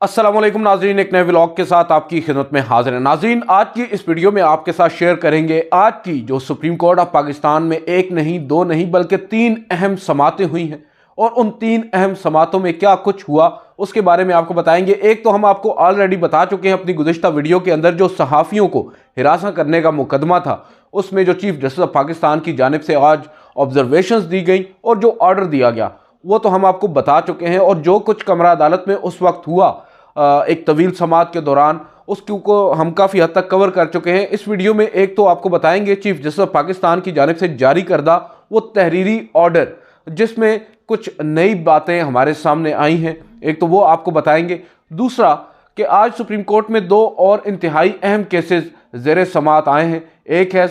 अस्सलाम वालेकुम नाजरीन, एक नए व्लॉग के साथ आपकी खिदमत में हाजिर है। नाजरीन, आज की इस वीडियो में आपके साथ शेयर करेंगे आज की जो सुप्रीम कोर्ट ऑफ पाकिस्तान में एक नहीं दो नहीं बल्कि तीन अहम समातें हुई हैं और उन तीन अहम समातों में क्या कुछ हुआ उसके बारे में आपको बताएंगे। एक तो हम आपको ऑलरेडी बता चुके हैं अपनी गुज़िश्ता वीडियो के अंदर, जो सहाफ़ियों को हिरासत करने का मुकदमा था उसमें जो चीफ जस्टिस ऑफ पाकिस्तान की जानिब से आज ऑब्जर्वेशंस दी गई और जो ऑर्डर दिया गया वो तो हम आपको बता चुके हैं। और जो कुछ कमरा अदालत में उस वक्त हुआ एक तवील समात के दौरान, उसको हम काफ़ी हद तक कवर कर चुके हैं इस वीडियो में। एक तो आपको बताएंगे चीफ जस्टिस ऑफ पाकिस्तान की जानिब से जारी करदा वो तहरीरी ऑर्डर जिसमें कुछ नई बातें हमारे सामने आई हैं, एक तो वो आपको बताएंगे। दूसरा कि आज सुप्रीम कोर्ट में दो और इंतहाई अहम केसेस ज़ेर समात आए हैं। एक है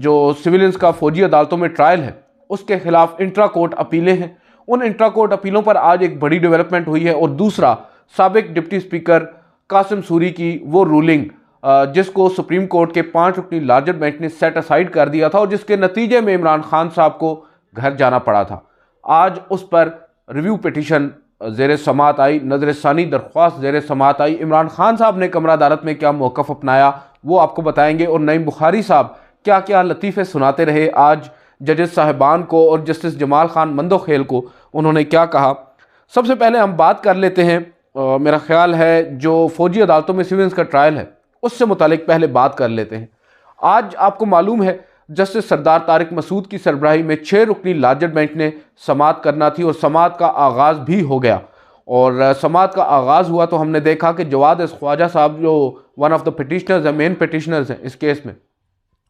जो सिविलियंस का फौजी अदालतों में ट्रायल है, उसके खिलाफ इंट्रा कोर्ट अपीलें हैं, उन इंट्रा कोर्ट अपीलों पर आज एक बड़ी डेवलपमेंट हुई है। और दूसरा साबिक डिप्टी स्पीकर कासिम सूरी की वो रूलिंग जिसको सुप्रीम कोर्ट के 5 रुकनी लार्जर बेंच ने सेट असाइड कर दिया था और जिसके नतीजे में इमरान खान साहब को घर जाना पड़ा था। आज उस पर रिव्यू पिटीशन ज़ेर समात आई, नजर सानी दरख्वास्त ज़ेर समात आई। इमरान खान साहब ने कमरा अदालत में क्या मौक़िफ़ अपनाया वो आपको बताएंगे। और नईम बुखारी साहब क्या क्या लतीफ़े सुनाते रहे आज जजेस साहिबान को और जस्टिस जमाल खान मंदोखेल को, उन्होंने क्या कहा। सबसे पहले हम बात कर लेते हैं, मेरा ख्याल है जो फौजी अदालतों में सिविलियंस का ट्रायल है उससे मुतालिक पहले बात कर लेते हैं। आज आपको मालूम है जस्टिस सरदार तारिक मसूद की सरबराही में 6 रुकनी लार्जर बेंच ने समात करना थी और समात का आगाज़ भी हो गया। और समात का आगाज़ हुआ तो हमने देखा कि जवाद ख्वाजा साहब जो वन ऑफ द पिटिशनर्स हैं, मेन पिटिशनर्स हैं इस केस में,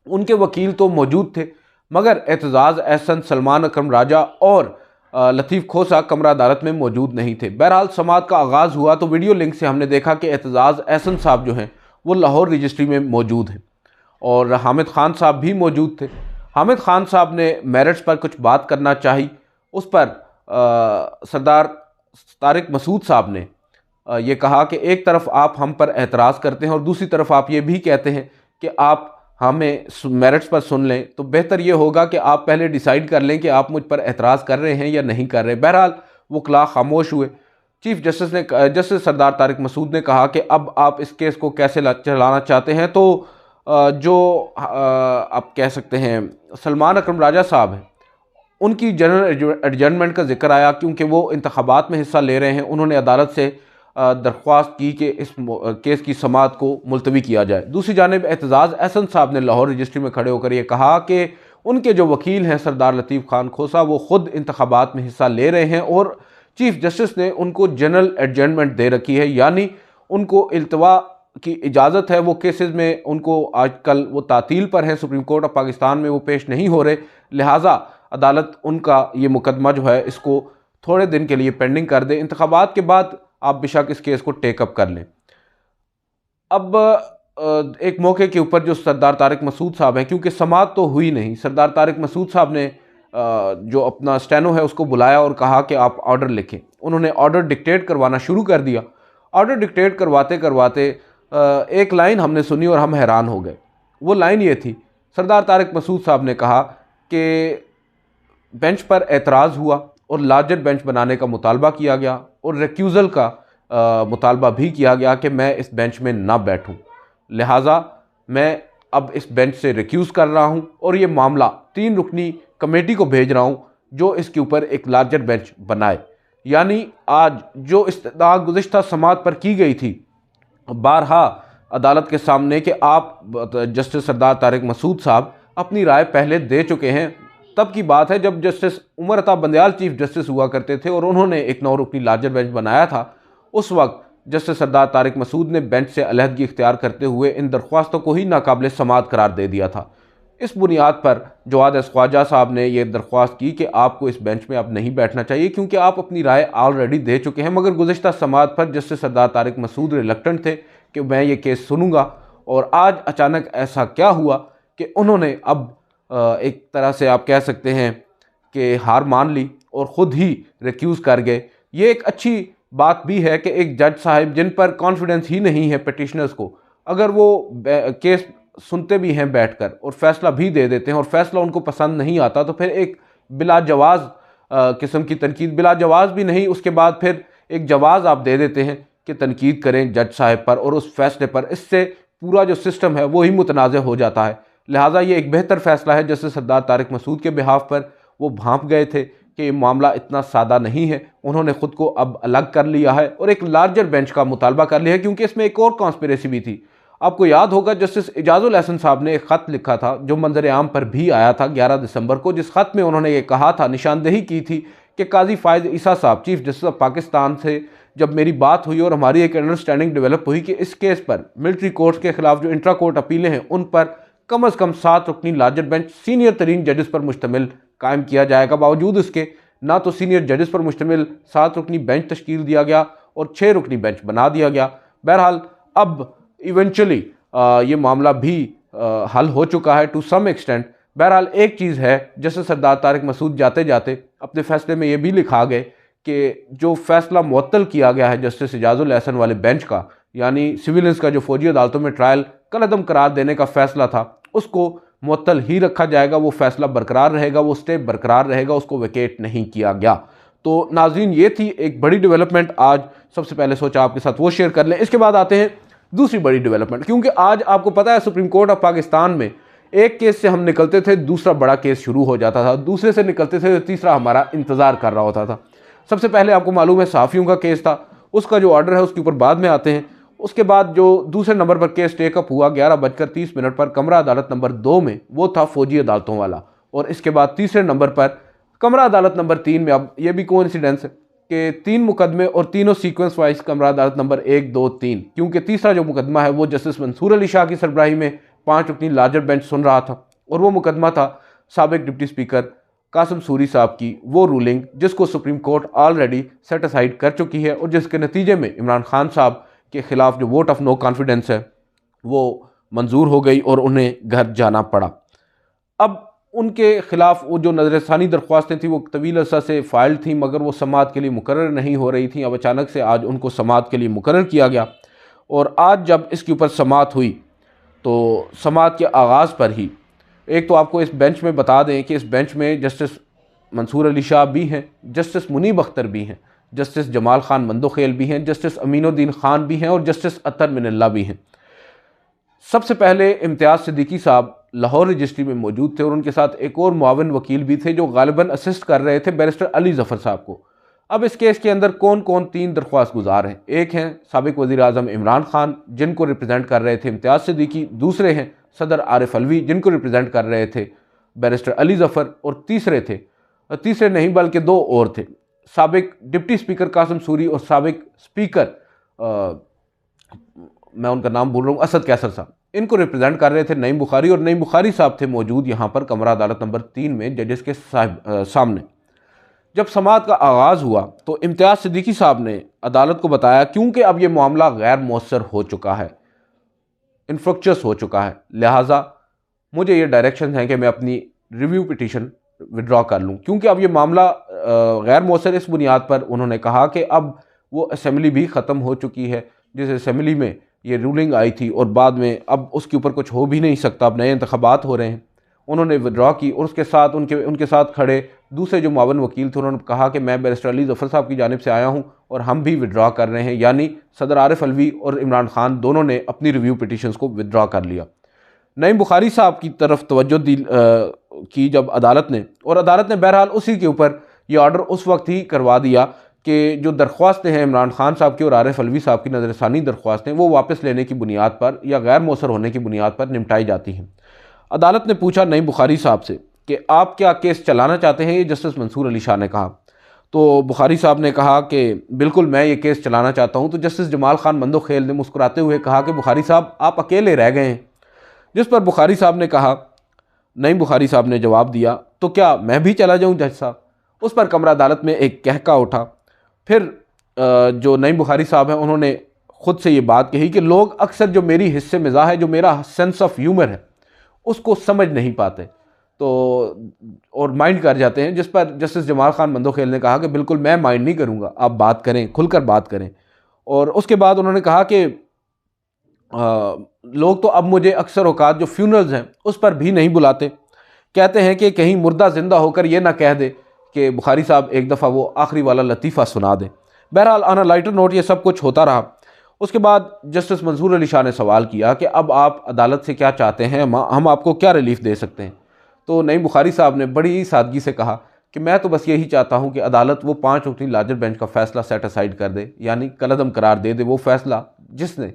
उनके वकील तो मौजूद थे मगर एतजाज़ एहसन, सलमान अकरम राजा और लतीफ़ खोसा कमरा अदालत में मौजूद नहीं थे। बहरहाल समात का आगाज़ हुआ तो वीडियो लिंक से हमने देखा कि एतजाज़ एहसन साहब जो हैं वो लाहौर रजिस्ट्री में मौजूद हैं और हामिद खान साहब भी मौजूद थे। हामिद खान साहब ने मेरिट्स पर कुछ बात करना चाही, उस पर सरदार तारिक मसूद साहब ने ये कहा कि एक तरफ आप हम पर एतराज़ करते हैं और दूसरी तरफ आप ये भी कहते हैं कि आप हमें मेरिट्स पर सुन लें, तो बेहतर ये होगा कि आप पहले डिसाइड कर लें कि आप मुझ पर एतराज़ कर रहे हैं या नहीं कर रहे। बहरहाल वकला खामोश हुए। चीफ जस्टिस सरदार तारिक मसूद ने कहा कि अब आप इस केस को कैसे चलाना चाहते हैं। तो जो आप कह सकते हैं सलमान अकरम राजा साहब हैं उनकी जनरल एडजर्नमेंट का जिक्र आया क्योंकि वो इंतखाबात में हिस्सा ले रहे हैं। उन्होंने अदालत से दरख्वास्त की कि इस केस की समात को मुलतवी किया जाए। दूसरी जानिब एतजाज़ एहसन साहब ने लाहौर रजिस्ट्री में खड़े होकर ये कहा कि उनके जो वकील हैं सरदार लतीफ़ खान खोसा वो ख़ुद इंतखाबात में हिस्सा ले रहे हैं और चीफ जस्टिस ने उनको जनरल एडजर्नमेंट दे रखी है, यानी उनको इल्तवा की इजाज़त है। वो केसेस में उनको आजकल वो तातील पर हैं, सुप्रीम कोर्ट ऑफ पाकिस्तान में वो पेश नहीं हो रहे, लिहाजा अदालत उनका ये मुकदमा जो है इसको थोड़े दिन के लिए पेंडिंग कर दे। इंतखाबात के बाद आप बेशक इस केस को टेकअप कर लें। अब एक मौके के ऊपर जो सरदार तारिक मसूद साहब हैं, क्योंकि समात तो हुई नहीं, सरदार तारिक मसूद साहब ने जो अपना स्टेनो है उसको बुलाया और कहा कि आप ऑर्डर लिखें। उन्होंने ऑर्डर डिक्टेट करवाना शुरू कर दिया। ऑर्डर डिक्टेट करवाते करवाते एक लाइन हमने सुनी और हम हैरान हो गए। वो लाइन ये थी, सरदार तारिक मसूद साहब ने कहा कि बेंच पर एतराज़ हुआ और लार्जर बेंच बनाने का मुतालबा किया गया और रिक्यूज़ल का मुतालबा भी किया गया कि मैं इस बेंच में ना बैठूं, लिहाजा मैं अब इस बेंच से रिक्यूज़ कर रहा हूं और ये मामला 3 रुकनी कमेटी को भेज रहा हूं जो इसके ऊपर एक लार्जर बेंच बनाए। यानी आज जो इस्तदा गुज़िश्ता समात पर की गई थी बारहा अदालत के सामने कि आप जस्टिस सरदार तारिक मसूद साहब अपनी राय पहले दे चुके हैं, तब की बात है जब justice Umar Ata Bandial chief justice हुआ करते थे और उन्होंने एक 9 रुकनी लार्जर बेंच बनाया था। उस वक्त जस्टिस सरदार तारिक मसूद ने बेंच से अलहदगी इख्तियार करते हुए इन दरख्वास्तों को ही नाकाबिल समात करार दे दिया था। इस बुनियाद पर जवाद ख्वाजा साहब ने यह दरख्वास्त की कि आपको इस बेंच में अब नहीं बैठना चाहिए क्योंकि आप अपनी राय ऑलरेडी दे चुके हैं। मगर गुज़िश्ता समात पर जस्टिस सरदार तारिक मसूद रिलक्टेंट थे कि मैं ये केस सुनूंगा और आज अचानक ऐसा क्या हुआ कि उन्होंने अब एक तरह से आप कह सकते हैं कि हार मान ली और ख़ुद ही रिक्यूज़ कर गए। ये एक अच्छी बात भी है कि एक जज साहब जिन पर कॉन्फिडेंस ही नहीं है पिटिशनर्स को, अगर वो केस सुनते भी हैं बैठकर और फैसला भी दे देते हैं और फैसला उनको पसंद नहीं आता तो फिर एक बिला जवाज़ किस्म की तनकीद, बिला जवाज़ भी नहीं, उसके बाद फिर एक जवाज़ आप दे देते हैं कि तनकीद करें जज साहब पर और उस फैसले पर। इससे पूरा जो सिस्टम है वो ही मुतनाज़ हो जाता है। लिहाजा ये एक बेहतर फैसला है जस्टिस सरदार तारिक मसूद के बिहाफ पर। वो भांप गए थे कि ये मामला इतना सादा नहीं है। उन्होंने ख़ुद को अब अलग कर लिया है और एक लार्जर बेंच का मुतालबा कर लिया है, क्योंकि इसमें एक और कॉन्स्पिरेसी भी थी। आपको याद होगा जस्टिस इजाजुल एहसन साहब ने एक ख़त लिखा था जो मंजर आम पर भी आया था 11 दिसंबर को, जिस ख़त में उन्होंने ये कहा था, निशानदेही की थी कि काजी फ़ायज़ ईसा साहब चीफ जस्टिस ऑफ पाकिस्तान से जब मेरी बात हुई और हमारी एक अंडरस्टैंडिंग डेवलप हुई कि इस केस पर मिलिट्री कोर्ट्स के खिलाफ जो इंट्रा कोर्ट अपीलें हैं उन पर कम अज़ कम 7 रुकनी लार्जर बेंच सीनियर तरीन जजेस पर मुश्तमिल कायम किया जाएगा। बावजूद उसके ना तो सीनियर जजेस पर मुश्तमिल 7 रुकनी बेंच तश्कील दिया गया और 6 रुकनी बेंच बना दिया गया। बहरहाल अब इवेंचुअली ये मामला भी हल हो चुका है टू सम एक्सटेंट। बहरहाल एक चीज़ है, जस्टिस सरदार तारिक मसूद जाते जाते अपने फैसले में ये भी लिखा गए कि जो फैसला मुअत्तल किया गया है जस्टिस इजाजुल एहसन वाले बेंच का, यानी सिविलियंस का जो फौजी अदालतों में ट्रायल कलअदम करार देने का फैसला था, उसको मुअत्तल ही रखा जाएगा। वो फैसला बरकरार रहेगा, वो स्टे बरकरार रहेगा, उसको वेकेट नहीं किया गया। तो नाज़रीन, ये थी एक बड़ी डेवलपमेंट। आज सबसे पहले सोचा आपके साथ वो शेयर कर लें। इसके बाद आते हैं दूसरी बड़ी डेवलपमेंट, क्योंकि आज आपको पता है सुप्रीम कोर्ट ऑफ पाकिस्तान में एक केस से हम निकलते थे, दूसरा बड़ा केस शुरू हो जाता था, दूसरे से निकलते थे तो तीसरा हमारा इंतज़ार कर रहा होता था। सबसे पहले आपको मालूम है सहाफ़ियों का केस था, उसका जो ऑर्डर है उसके ऊपर बाद में आते हैं। उसके बाद जो दूसरे नंबर पर केस टेकअप हुआ 11:30 पर कमरा अदालत नंबर 2 में, वो था फौजी अदालतों वाला। और इसके बाद तीसरे नंबर पर कमरा अदालत नंबर 3 में, अब यह भी कोइंसिडेंस है कि 3 मुकदमे और तीनों सीक्वेंस वाइज कमरा अदालत नंबर 1, 2, 3, क्योंकि तीसरा जो मुकदमा है वो जस्टिस मंसूर अली शाह की सरबराही में 5 रुकनी लार्जर बेंच सुन रहा था, और वो मुकदमा था साबिक डिप्टी स्पीकर कासिम सूरी साहब की वो रूलिंग जिसको supreme court already set aside कर चुकी है और जिसके नतीजे में इमरान खान साहब के खिलाफ जो वोट ऑफ नो कॉन्फिडेंस है वो मंजूर हो गई और उन्हें घर जाना पड़ा। अब उनके खिलाफ वो जो नज़रसानी दरख्वास्तें थी वो तवील अरसा से फ़ाइल थी, मगर वो समाअत के लिए मुकर्रर नहीं हो रही थी। अब अचानक से आज उनको समाअत के लिए मुकर्रर किया गया, और आज जब इसके ऊपर समाअत हुई तो समाअत के आगाज़ पर ही एक तो आपको इस बेंच में बता दें कि इस बेंच में जस्टिस मंसूर अली शाह भी हैं, जस्टिस मुनीब अख्तर भी हैं, जस्टिस जमाल खान मंदोखेल भी हैं, जस्टिस अमीनुद्दीन खान भी हैं और जस्टिस अतर मिनल्ला भी हैं। सबसे पहले इम्तियाज़ सिद्दीकी साहब लाहौर रजिस्ट्री में मौजूद थे और उनके साथ एक और मुआविन वकील भी थे जो गालिबन असिस्ट कर रहे थे बैरिस्टर अली ज़फ़र साहब को। अब इस केस के अंदर कौन कौन 3 दरख्वास्त गुजार हैं? एक हैं साबिक वज़ीर आज़म इमरान खान जिनको रिप्रेजेंट कर रहे थे इम्तियाज़ सिद्दीकी, दूसरे हैं सदर आरिफ अलवी जिनको रिप्रेजेंट कर रहे थे बैरिस्टर अली ज़फ़र, और तीसरे नहीं बल्कि 2 और थे, साबिक डिप्टी स्पीकर कासिम सूरी और साबिक स्पीकर मैं उनका नाम भूल रहा हूँ, असद कैसर साहब। इनको रिप्रेजेंट कर रहे थे नईम बुखारी, और नईम बुखारी साहब थे मौजूद यहाँ पर कमरा अदालत नंबर 3 में जजेस के सामने। जब समाअत का आगाज़ हुआ तो इम्तियाज़ सिद्दीकी साहब ने अदालत को बताया, क्योंकि अब ये मामला गैर मौसर हो चुका है, इन्फ्रुक्चस हो चुका है, लिहाजा मुझे ये डायरेक्शन है कि मैं अपनी रिव्यू पिटीशन विड्रॉ कर लूँ, क्योंकि अब ये मामला गैर मौसर। इस बुनियाद पर उन्होंने कहा कि अब वो असेंबली भी ख़त्म हो चुकी है, जिस असेंबली में ये रूलिंग आई थी, और बाद में अब उसके ऊपर कुछ हो भी नहीं सकता, अब नए इंतखाबात हो रहे हैं। उन्होंने विड्रॉ की, और उसके साथ उनके साथ खड़े दूसरे जो मुआविन वकील थे उन्होंने कहा कि मैं बैरिस्टर अली ज़फ़र साहब की जानिब से आया हूँ और हम भी विड्रॉ कर रहे हैं, यानी सदर आरिफ अलवी और इमरान खान दोनों ने अपनी रिव्यू पिटीशंस को विड्रॉ कर लिया। नईम बुखारी साहब की तरफ तवज्जो की जब अदालत ने बहरहाल उसी के ऊपर ये ऑर्डर उस वक्त ही करवा दिया कि जो दरख्वास्तें हैं इमरान खान साहब की और आरिफ अलवी साहब की नज़रसानी दरख्वास्तें, वो वापस लेने की बुनियाद पर या गैर मौसर होने की बुनियाद पर निपटाई जाती हैं। अदालत ने पूछा नईम बुखारी साहब से कि आप क्या केस चलाना चाहते हैं? ये जस्टिस मंसूर अली शाह ने कहा। तो बुखारी साहब ने कहा कि बिल्कुल मैं ये केस चलाना चाहता हूँ। तो जस्टिस जमाल खान मंदोखेल ने मुस्कुराते हुए कहा कि बुखारी साहब आप अकेले रह गए हैं। जिस पर बुखारी साहब ने कहा, नईम बुखारी साहब ने जवाब दिया, तो क्या मैं भी चला जाऊँ जज साहब? उस पर कमरा अदालत में एक कहका उठा। फिर जो नईम बुखारी साहब हैं उन्होंने ख़ुद से ये बात कही कि लोग अक्सर जो मेरी हिस्से मिज़ाह है, जो मेरा सेंस ऑफ ह्यूमर है, उसको समझ नहीं पाते तो और माइंड कर जाते हैं। जिस पर जस्टिस जमाल खान मंदोखेल ने कहा कि बिल्कुल मैं माइंड नहीं करूँगा, आप बात करें, खुलकर बात करें। और उसके बाद उन्होंने कहा कि लोग तो अब मुझे अक्सर औकात जो फ्यूनरल्स हैं उस पर भी नहीं बुलाते, कहते हैं कि कहीं मुर्दा ज़िंदा होकर ये ना कह दे कि बुखारी साहब एक दफ़ा वो आखिरी वाला लतीफ़ा सुना दें। बहरहाल ऑन अ लाइटर नोट ये सब कुछ होता रहा। उसके बाद जस्टिस मंसूर अली शाह ने सवाल किया कि अब आप अदालत से क्या चाहते हैं, हम आपको क्या रिलीफ दे सकते हैं। तो नईम बुखारी साहब ने बड़ी सादगी से कहा कि मैं तो बस यही चाहता हूं कि अदालत वो 5 रुकनी लार्जर बेंच का फैसला सेट असाइड कर दे, यानी कलअदम करार दे दे वो फैसला जिसने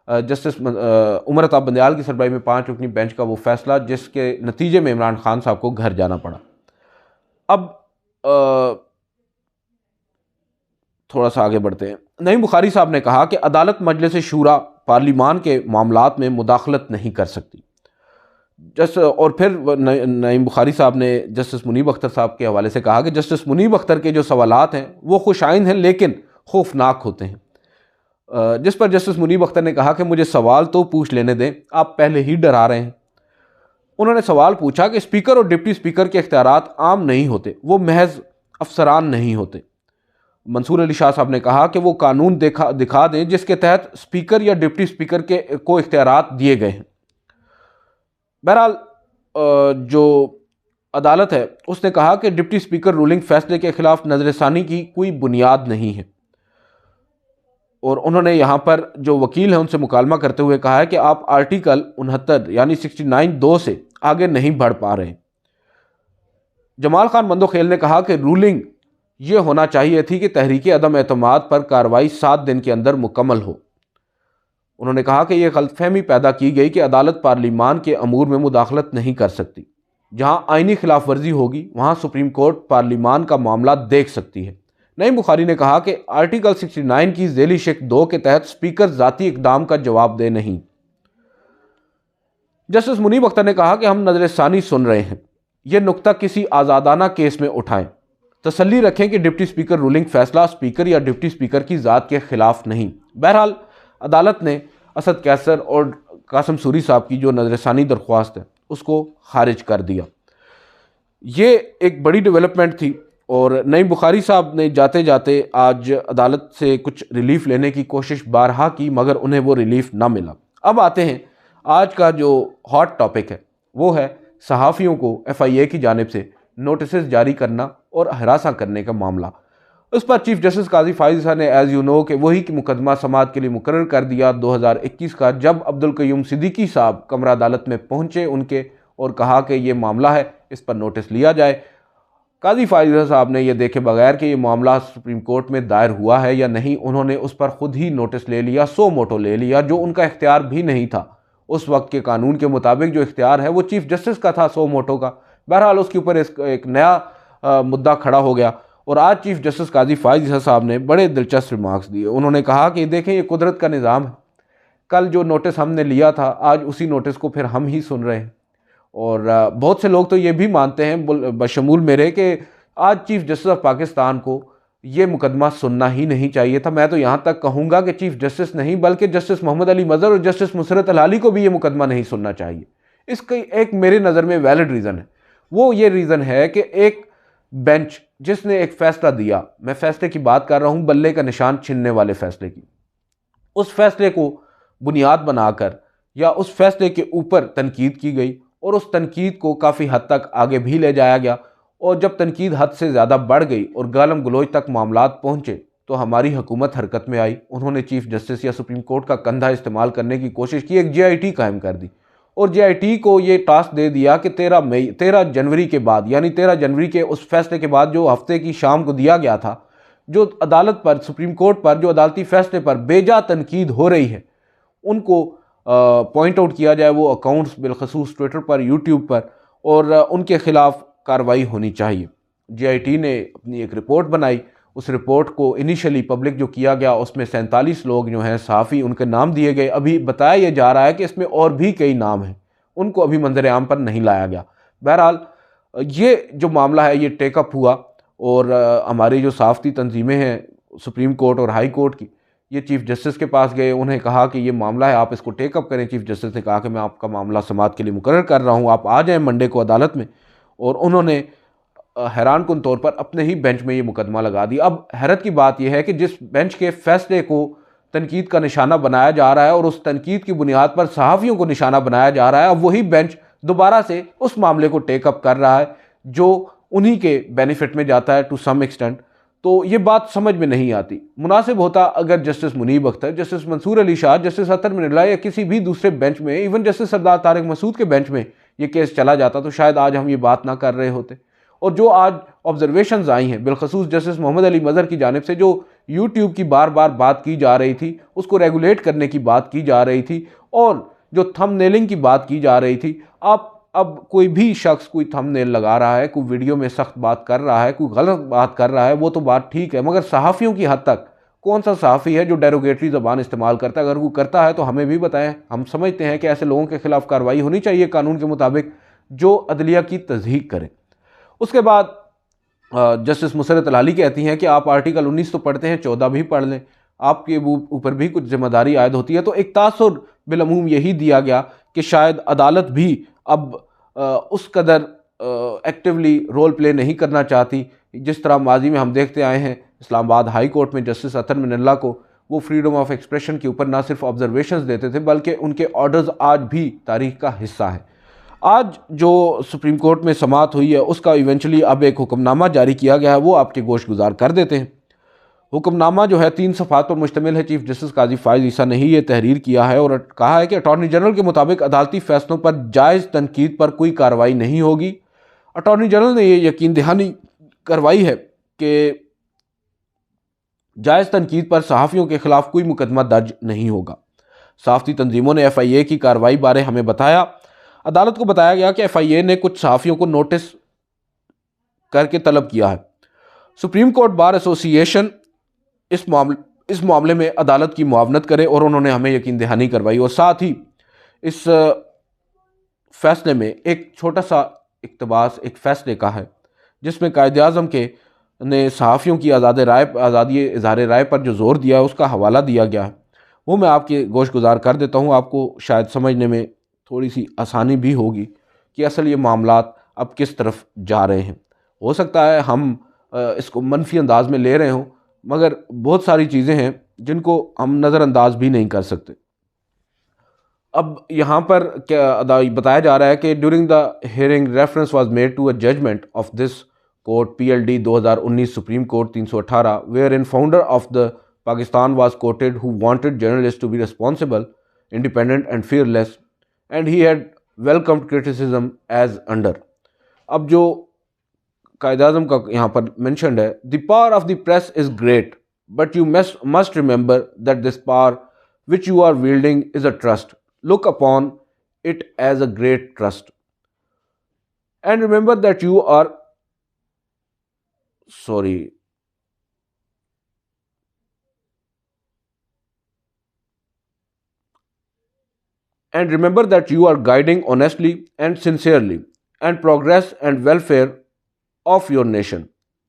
जस्टिस उमर अता बंदयाल की सरबराही में 5 रुकनी बेंच का वो फैसला जिसके नतीजे में इमरान खान साहब को घर जाना पड़ा। अब थोड़ा सा आगे बढ़ते हैं। नईम बुखारी साहब ने कहा कि अदालत मजलिस शूरा पार्लिमान के मामलात में मुदाखलत नहीं कर सकती। और फिर नईम बुखारी साहब ने जस्टिस मुनीब अख्तर साहब के हवाले से कहा कि जस्टिस मुनीब अख्तर के जो सवालात हैं वो खुशाइन हैं लेकिन खौफनाक होते हैं। जिस पर जस्टिस मुनीब अख्तर ने कहा कि मुझे सवाल तो पूछ लेने दें, आप पहले ही डरा रहे हैं। उन्होंने सवाल पूछा कि स्पीकर और डिप्टी स्पीकर के इख्तियारात आम नहीं होते, वो महज अफसरान नहीं होते। मंसूर अली शाह साहब ने कहा कि वो कानून दिखा दें जिसके तहत स्पीकर या डिप्टी स्पीकर को इख्तियारात दिए गए हैं। बहरहाल जो अदालत है उसने कहा कि डिप्टी स्पीकर रूलिंग फैसले के खिलाफ नजरसानी की कोई बुनियाद नहीं है। और उन्होंने यहाँ पर जो वकील हैं उनसे मुकालमा करते हुए कहा है कि आप आर्टिकल 69 यानी 69(2) से आगे नहीं बढ़ पा रहे। जमाल खान मंदोखेल ने कहा कि रूलिंग ये होना चाहिए थी कि तहरीक अदम एतमाद पर कार्रवाई 7 दिन के अंदर मुकम्मल हो। उन्होंने कहा कि यह गलतफहमी पैदा की गई कि अदालत पार्लिमान के अमूर में मुदाखलत नहीं कर सकती। जहाँ आइनी खिलाफ वर्जी होगी वहाँ सुप्रीम कोर्ट पार्लिमान का मामला देख सकती है। नईम बुखारी ने कहा कि आर्टिकल 69 की ज़ेली शिक 2 के तहत स्पीकर ज़ाती इक़दाम का जवाब दे नहीं। जस्टिस मुनीब अख्तर ने कहा कि हम नजरसानी सुन रहे हैं, यह नुक्ता किसी आज़ादाना केस में उठाएं। तसल्ली रखें कि डिप्टी स्पीकर रूलिंग फैसला स्पीकर या डिप्टी स्पीकर की ज़ात के खिलाफ नहीं। बहरहाल अदालत ने असद कैसर और कासिम सूरी साहब की जो नजरसानी दरख्वास्त है उसको खारिज कर दिया। ये एक बड़ी डेवलपमेंट थी और नईम बुखारी साहब ने जाते जाते आज अदालत से कुछ रिलीफ लेने की कोशिश बारहा की मगर उन्हें वो रिलीफ ना मिला। अब आते हैं आज का जो हॉट टॉपिक है, वो है सहाफ़ियों को FIA की जानिब से नोटिस जारी करना और हरासा करने का मामला। उस पर चीफ जस्टिस काजी फाइज साहब ने एज़ यू नो कि वही कि मुकदमा समाअत के लिए मुकर्रर कर दिया 2021 का, जब अब्दुल क़य्यूम सिद्दीकी साहब कमरा अदालत में पहुँचे उनके और कहा कि ये मामला है, इस पर नोटिस लिया जाए। काजी फाइज साहब ने यह देखे बगैर कि ये मामला सुप्रीम कोर्ट में दायर हुआ है या नहीं, उन्होंने उस पर ख़ुद ही नोटिस ले लिया, सो मोटो ले लिया, जो उनका इख्तियार भी नहीं था। उस वक्त के कानून के मुताबिक जो इख्तियार है वो चीफ जस्टिस का था, सो मोटो का। बहरहाल उसके ऊपर एक नया मुद्दा खड़ा हो गया और आज चीफ जस्टिस काजी फाइज साहब ने बड़े दिलचस्प रिमार्क्स दिए। उन्होंने कहा कि देखें ये कुदरत का निज़ाम है, कल जो नोटिस हमने लिया था आज उसी नोटिस को फिर हम ही सुन रहे हैं। और बहुत से लोग तो ये भी मानते हैं बशमूल मेरे कि आज चीफ जस्टिस ऑफ पाकिस्तान को ये मुकदमा सुनना ही नहीं चाहिए था। मैं तो यहाँ तक कहूँगा कि चीफ जस्टिस नहीं बल्कि जस्टिस मोहम्मद अली मज़हर और जस्टिस मुसरत अल-आली को भी ये मुकदमा नहीं सुनना चाहिए। इसका एक मेरे नज़र में वैलिड रीज़न है, वो ये रीज़न है कि एक बेंच जिसने एक फ़ैसला दिया, मैं फ़ैसले की बात कर रहा हूँ बल्ले का निशान छीनने वाले फ़ैसले की, उस फैसले को बुनियाद बनाकर या उस फैसले के ऊपर तनकीद की गई और उस तनकीद को काफ़ी हद तक आगे भी ले जाया गया। और जब तनकीद हद से ज़्यादा बढ़ गई और गालम गलोच तक मामलात पहुँचे तो हमारी हुकूमत हरकत में आई। उन्होंने चीफ जस्टिस या सुप्रीम कोर्ट का कंधा इस्तेमाल करने की कोशिश की, एक JIT कायम कर दी और JIT को ये टास्क दे दिया कि 13 जनवरी के बाद, यानी 13 जनवरी के उस फैसले के बाद जो हफ्ते की शाम को दिया गया था, जो अदालत पर, सुप्रीम कोर्ट पर, जो अदालती फैसले पर बेजा तनकीद हो रही है, उनको पॉइंट आउट किया जाए, वो अकाउंट्स बिलखसूस ट्विटर पर, यूट्यूब पर, और उनके खिलाफ कार्रवाई होनी चाहिए। JIT ने अपनी एक रिपोर्ट बनाई, उस रिपोर्ट को इनिशियली पब्लिक जो किया गया उसमें 47 लोग जो हैं सहाफ़ी, उनके नाम दिए गए। अभी बताया यह जा रहा है कि इसमें और भी कई नाम हैं, उनको अभी मंजर आम पर नहीं लाया गया। बहरहाल ये जो मामला है ये टेकअप हुआ और हमारी जो सहाफ़ती तंजीमें हैं सुप्रीम कोर्ट और हाई कोर्ट की, ये चीफ जस्टिस के पास गए, उन्हें कहा कि ये मामला है, आप इसको टेकअप करें। चीफ जस्टिस ने कहा कि मैं आपका मामला समाअत के लिए मुकर्रर कर रहा हूँ, आप आ जाएँ मंडे को अदालत में। और उन्होंने हैरान कुन तौर पर अपने ही बेंच में ये मुकदमा लगा दिया। अब हैरत की बात यह है कि जिस बेंच के फैसले को तनकीद का निशाना बनाया जा रहा है और उस तनकीद की बुनियाद पर सहाफ़ियों को निशाना बनाया जा रहा है, अब वही बेंच दोबारा से उस मामले को टेकअप कर रहा है जो उन्हीं के बेनिफिट में जाता है टू सम एक्सटेंट। तो ये बात समझ में नहीं आती। मुनासिब होता अगर justice Munib Akhtar, justice Mansoor Ali Shah, justice Athar Minallah या किसी भी दूसरे बेंच में, इवन जस्टिस सरदार तारिक मसूद के बेंच में ये केस चला जाता तो शायद आज हम ये बात ना कर रहे होते। और जो आज ऑब्जर्वेशंस आई हैं, बिलखसूस जस्टिस मोहम्मद अली मजहर की जानिब से, जो यूट्यूब की बार बार बात की जा रही थी, उसको रेगुलेट करने की बात की जा रही थी, और जो थंबनेलिंग की बात की जा रही थी, आप अब कोई भी शख्स कोई थंबनेल लगा रहा है, कोई वीडियो में सख्त बात कर रहा है, कोई गलत बात कर रहा है, वो तो बात ठीक है, मगर सहाफ़ियों की हद तक कौन सा सहाफ़ी है जो डेरोगेटरी ज़बान इस्तेमाल करता है? अगर वो करता है तो हमें भी बताएं। हम समझते हैं कि ऐसे लोगों के खिलाफ कार्रवाई होनी चाहिए कानून के मुताबिक, जो अदलिया की तज़हीक करें। उसके बाद जस्टिस मुसरत अलाली कहती हैं कि आप आर्टिकल 19 तो पढ़ते हैं, 14 भी पढ़ लें, आपके ऊपर भी कुछ जिम्मेदारी आयद होती है। तो एक तासुर बिलअमूम यही दिया गया कि शायद अदालत भी अब उस कदर एक्टिवली रोल प्ले नहीं करना चाहती, जिस तरह माजी में हम देखते आए हैं। इस्लामाबाद हाई कोर्ट में जस्टिस अतर मिनल्ला को वो फ्रीडम ऑफ एक्सप्रेशन के ऊपर ना सिर्फ ऑब्जर्वेशंस देते थे, बल्कि उनके ऑर्डर्स आज भी तारीख का हिस्सा हैं। आज जो सुप्रीम कोर्ट में समाअत हुई है, उसका इवेंचुअली अब एक हुक्मनामा जारी किया गया है, वो आपके गोश गुजार कर देते हैं। हुक्मनामा जो है 3 सफ़ात पर मुश्तमिल है। चीफ जस्टिस काजी फाइज ईसा ने ही ये तहरीर किया है और कहा है कि अटॉर्नी जनरल के मुताबिक अदालती फैसलों पर जायज़ तनकीद पर कोई कार्रवाई नहीं होगी। अटॉर्नी जनरल ने ये यकीन दहानी करवाई है कि जायज़ तनकीद पर सहाफ़ियों के खिलाफ कोई मुकदमा दर्ज नहीं होगा। सहाफ़ती तंजीमों ने FIA की कार्रवाई बारे हमें बताया। अदालत को बताया गया कि FIA ने कुछ सहाफ़ियों को नोटिस करके तलब किया है। सुप्रीम कोर्ट बार एसोसिएशन इस मामले में अदालत की मुआवनत करे और उन्होंने हमें यकीन दहानी करवाई। और साथ ही इस फैसले में एक छोटा सा इक़्तिबास एक फ़ैसले का है, जिसमें कायद-ए-आज़म के ने सहाफ़ियों की आज़ादी इज़हार राय पर जो ज़ोर दिया है, उसका हवाला दिया गया है। वो मैं आपके गोश गुजार कर देता हूँ। आपको शायद समझने में थोड़ी सी आसानी भी होगी कि असल ये मामलात अब किस तरफ जा रहे हैं। हो सकता है हम इसको मनफी अंदाज में ले रहे हों, मगर बहुत सारी चीज़ें हैं जिनको हम नज़रअंदाज भी नहीं कर सकते। अब यहाँ पर क्या बताया जा रहा है कि during the hearing reference was made to a judgement of this court PLD 2019 supreme court 318 where in founder of the Pakistan was quoted who wanted journalist to be responsible, independent and fearless and he had welcomed criticism as under। अब जो कायद-ए-आज़म का यहाँ पर mentioned है, the power of the press is great but you must remember that this power which you are wielding is a trust, look upon it as a great trust and remember that you are guiding honestly and sincerely and progress and welfare of your nation.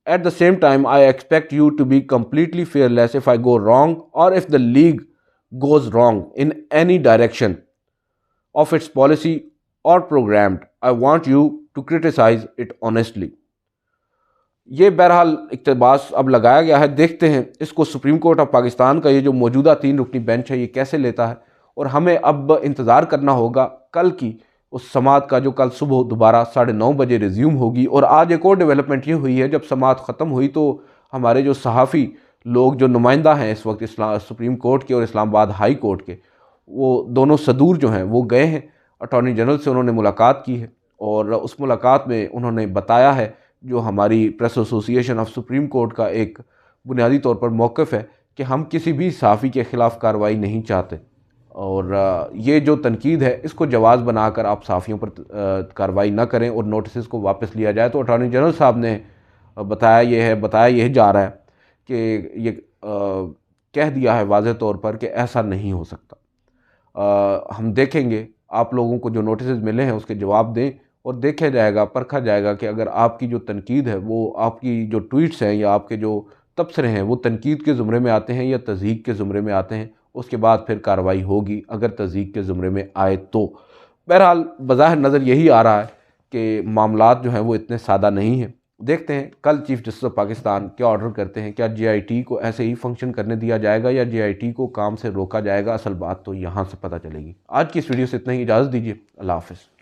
At the same time, I expect you to be completely fearless if I go wrong or if the league goes wrong in any direction of its policy or programmed. I want you to criticize it honestly. ये बहरहाल इक़्तिबास अब लगाया गया है। देखते हैं इसको supreme court of Pakistan का ये जो मौजूदा 3 रुकनी बेंच है ये कैसे लेता है, और हमें अब इंतज़ार करना होगा कल की उस समाअत का, जो कल सुबह दोबारा 9:30 बजे रिज्यूम होगी। और आज एक और डेवलपमेंट ये हुई है, जब समाअत ख़त्म हुई तो हमारे जो सहाफ़ी लोग जो नुमाइंदा हैं इस वक्त सुप्रीम कोर्ट के और इस्लामाबाद हाई कोर्ट के, वो दोनों सदूर जो हैं वो गए हैं अटॉर्नी जनरल से, उन्होंने मुलाकात की है और उस मुलाकात में उन्होंने बताया है जो हमारी press association of supreme court का एक बुनियादी तौर पर मौक़िफ़ है कि हम किसी भी सहाफ़ी के ख़िलाफ़ कार्रवाई नहीं चाहते, और ये जो तनकीद है इसको जवाज़ बनाकर आप सहाफ़ियों पर कार्रवाई ना करें और नोटिस को वापस लिया जाए। तो अटॉर्नी जनरल साहब ने बताया यह जा रहा है कि ये कह दिया है वाज़ेह तौर पर कि ऐसा नहीं हो सकता। हम देखेंगे, आप लोगों को जो नोटिस मिले हैं उसके जवाब दें और देखा जाएगा, परखा जाएगा कि अगर आपकी जो तनकीद है वो, आपकी जो ट्वीट्स हैं या आपके जो तबसरे हैं वो तनकीद के ज़ुमरे में आते हैं या तज़हीक के ज़ुमरे में आते हैं, उसके बाद फिर कार्रवाई होगी अगर तज़हीक के ज़ुमरे में आए तो। बहरहाल बज़ाहिर नज़र यही आ रहा है कि मामलात जो हैं वो इतने सादा नहीं हैं। देखते हैं कल चीफ जस्टिस ऑफ पाकिस्तान क्या ऑर्डर करते हैं। क्या JIT को ऐसे ही फंक्शन करने दिया जाएगा या JIT को काम से रोका जाएगा? असल बात तो यहाँ से पता चलेगी। आज की इस वीडियो से इतना ही, इजाज़त दीजिए। अल्लाह हाफ़िज़।